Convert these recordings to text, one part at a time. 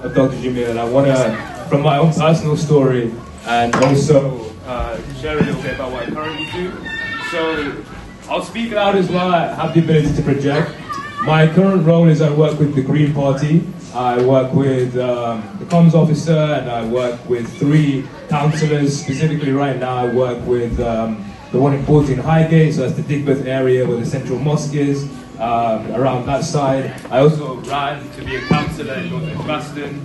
of Dr. Jamil. I want to, from my own personal story, and also share a little bit about what I currently do. So I'll speak loud as well. I have the ability to project. My current role is I work with the Green Party. I work with the comms officer, and I work with 3 councillors. Specifically right now I work with the one in 14 Highgate, so that's the Digbeth area where the central mosque is, around that side. I also ran to be a councillor in North Edgbaston.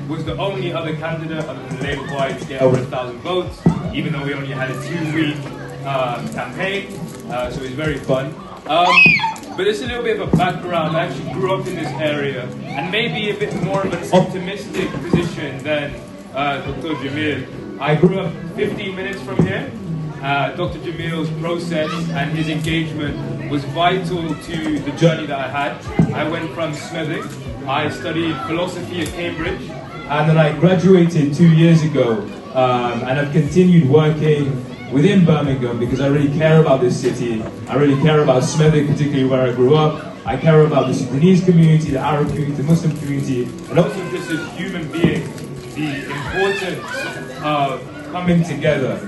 Was the only other candidate other than the Labour Party to get over 1,000 votes, even though we only had a 2-week campaign, so it was very fun. But it's a little bit of a background. I actually grew up in this area, and maybe a bit more of an optimistic position than Dr. Jamil. I grew up 15 minutes from here. Dr. Jamil's process and his engagement was vital to the journey that I had. I went from Smethwick, I studied philosophy at Cambridge, and then I graduated 2 years ago, and I've continued working within Birmingham because I really care about this city. I really care about Smethwick, particularly where I grew up. I care about the Sudanese community, the Arab community, the Muslim community, and also just as human beings, the importance of coming together.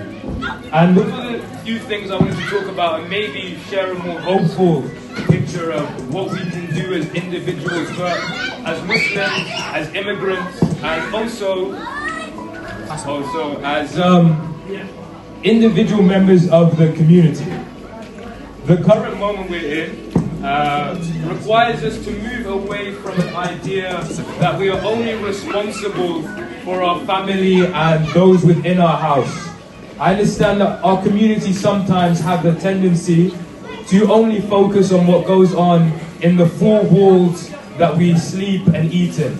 And those are the few things I wanted to talk about, and maybe share a more hopeful picture of what we can do as individuals, but as Muslims, as immigrants, and also as individual members of the community. The current moment we're in requires us to move away from an idea that we are only responsible for our family and those within our house. I understand that our community sometimes have the tendency to only focus on what goes on in the 4 walls that we sleep and eat in.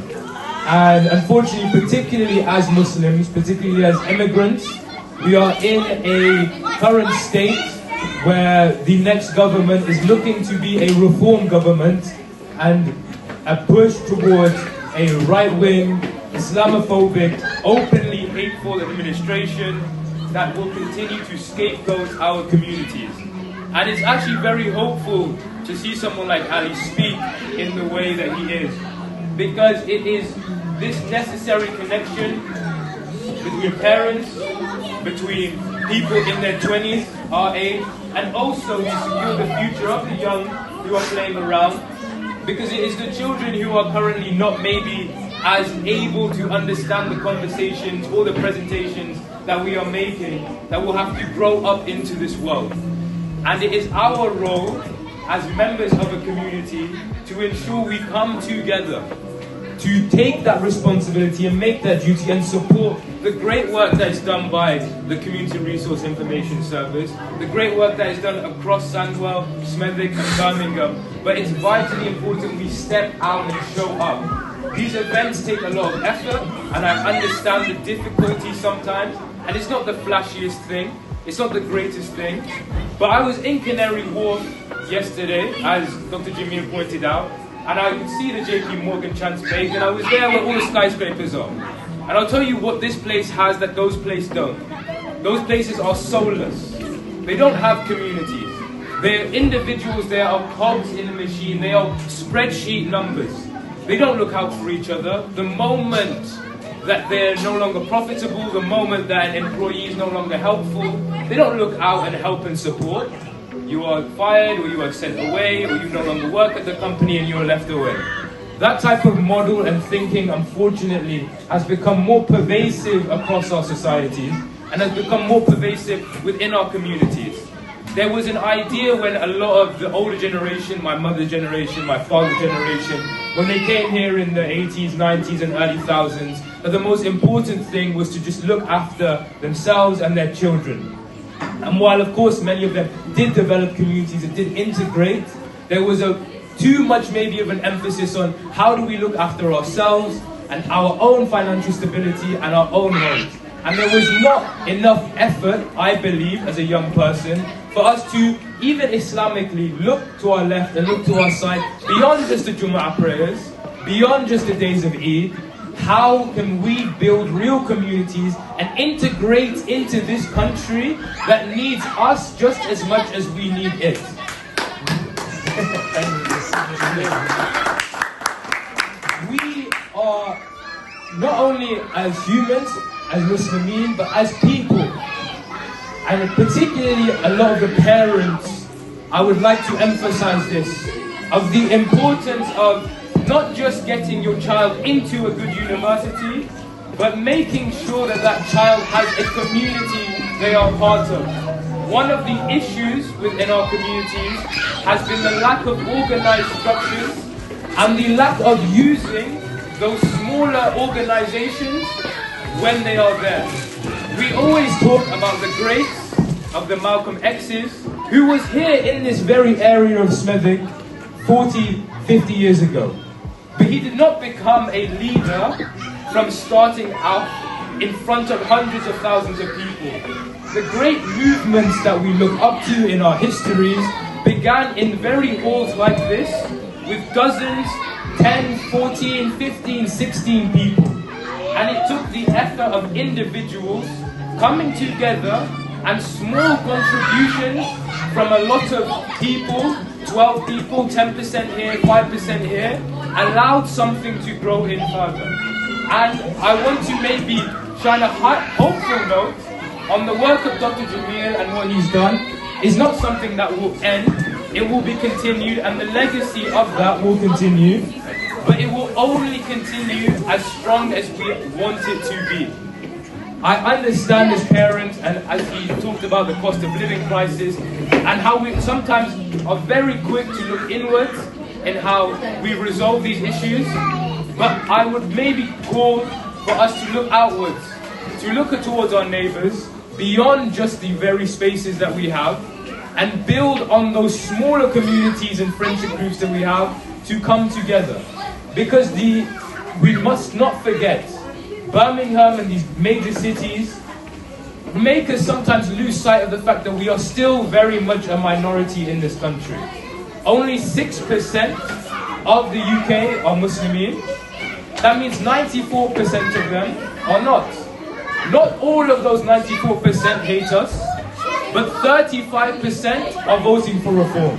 And unfortunately, particularly as Muslims, particularly as immigrants, we are in a current state where the next government is looking to be a reform government and a push towards a right-wing, Islamophobic, openly hateful administration that will continue to scapegoat our communities. And it's actually very hopeful to see someone like Ali speak in the way that he is, because it is this necessary connection between parents, between people in their 20s, our age, and also to secure the future of the young who are playing around, because it is the children who are currently not maybe as able to understand the conversations or the presentations that we are making that will have to grow up into this world. And it is our role as members of a community to ensure we come together to take that responsibility and make that duty and support the great work that is done by the Community Resource Information Service, the great work that is done across Sandwell, Smethwick and Birmingham. But it's vitally important we step out and show up. These events take a lot of effort, and I understand the difficulty sometimes, and it's not the flashiest thing, it's not the greatest thing. But I was in Canary Wharf yesterday, as Dr. Jamil pointed out, and I could see the JP Morgan Chance page, and I was there where all the skyscrapers are. And I'll tell you what this place has that those places don't. Those places are soulless. They don't have communities. They're individuals, they are cogs in the machine, they are spreadsheet numbers. They don't look out for each other. The moment that they're no longer profitable, the moment that an employee is no longer helpful, they don't look out and help and support. You are fired, or you are sent away, or you no longer work at the company and you're left away. That type of model and thinking, unfortunately, has become more pervasive across our societies and has become more pervasive within our communities. There was an idea when a lot of the older generation, my mother's generation, my father's generation, when they came here in the 80s, 90s and early thousands, that the most important thing was to just look after themselves and their children. And while of course many of them did develop communities and did integrate, there was too much maybe of an emphasis on how do we look after ourselves and our own financial stability and our own homes. And there was not enough effort, I believe, as a young person, for us to even Islamically look to our left and look to our side, beyond just the Jumu'ah prayers, beyond just the days of Eid. How can we build real communities and integrate into this country that needs us just as much as we need it? We are only as humans, as Muslimin, but as people. And particularly a lot of the parents, I would like to emphasize this, of the importance of not just getting your child into a good university, but making sure that that child has a community they are part of. One of the issues within our communities has been the lack of organized structures and the lack of using those smaller organizations when they are there. We always talk about the greats of the Malcolm X's, who was here in this very area of Smethwick 40, 50 years ago. But he did not become a leader from starting out in front of hundreds of thousands of people. The great movements that we look up to in our histories began in very halls like this, with dozens, 10, 14, 15, 16 people. And it took the effort of individuals coming together and small contributions from a lot of people, 12 people, 10% here, 5% here, allowed something to grow in further. And I want to maybe shine a hopeful note on the work of Dr. Jamil and what he's done. Is not something that will end, it will be continued, and the legacy of that will continue, but it will only continue as strong as we want it to be. I understand as parents, and as he talked about the cost of living crisis, and how we sometimes are very quick to look inwards in how we resolve these issues, but I would maybe call for us to look outwards, to look towards our neighbours, beyond just the very spaces that we have, and build on those smaller communities and friendship groups that we have to come together. Because we must not forget, Birmingham and these major cities make us sometimes lose sight of the fact that we are still very much a minority in this country. Only 6% of the UK are Muslimin. That means 94% of them are not. Not all of those 94% hate us, but 35% are voting for reform.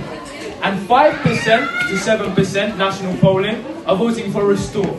And 5% to 7% national polling are voting for restore.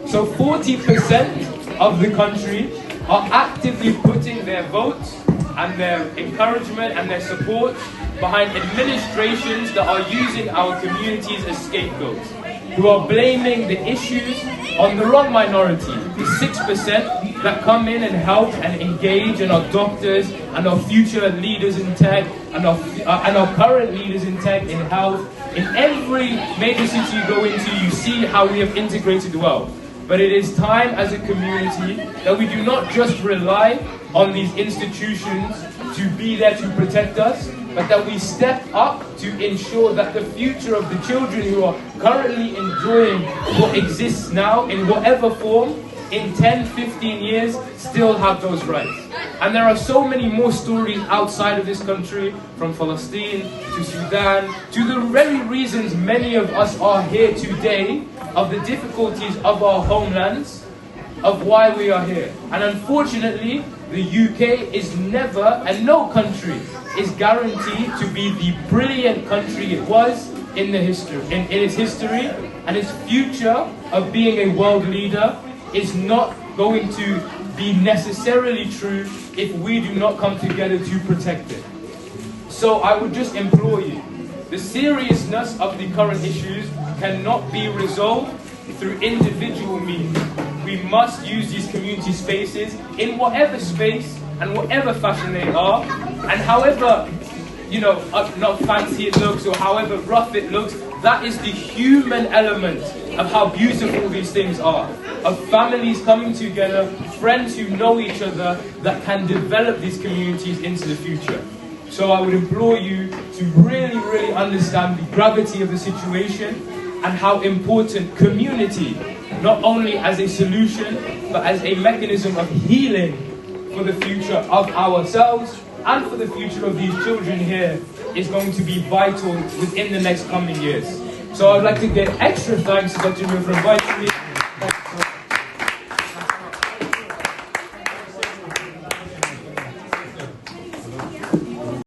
So 40% of the country are actively putting their votes and their encouragement and their support behind administrations that are using our communities as scapegoats, who are blaming the issues on the wrong minority, the 6% that come in and help and engage, and our doctors and our future leaders in tech and our current leaders in tech, in health. In every major city you go into, you see how we have integrated well. But it is time as a community that we do not just rely on these institutions to be there to protect us, but that we step up to ensure that the future of the children who are currently enjoying what exists now in whatever form, in 10, 15 years, still have those rights. And there are so many more stories outside of this country, from Palestine to Sudan, to the very reasons many of us are here today, of the difficulties of our homelands, of why we are here. And unfortunately, the UK is never, and no country is guaranteed to be the brilliant country it was in its history, and its future of being a world leader is not going to be necessarily true if we do not come together to protect it. So I would just implore you, the seriousness of the current issues cannot be resolved through individual means. We must use these community spaces in whatever space and whatever fashion they are, and however, not fancy it looks or however rough it looks, that is the human element of how beautiful these things are. Of families coming together, friends who know each other, that can develop these communities into the future. So I would implore you to really, really understand the gravity of the situation and how important community, not only as a solution, but as a mechanism of healing for the future of ourselves and for the future of these children here, is going to be vital within the next coming years. So I'd like to give extra thanks to Dr. Jamil for inviting me.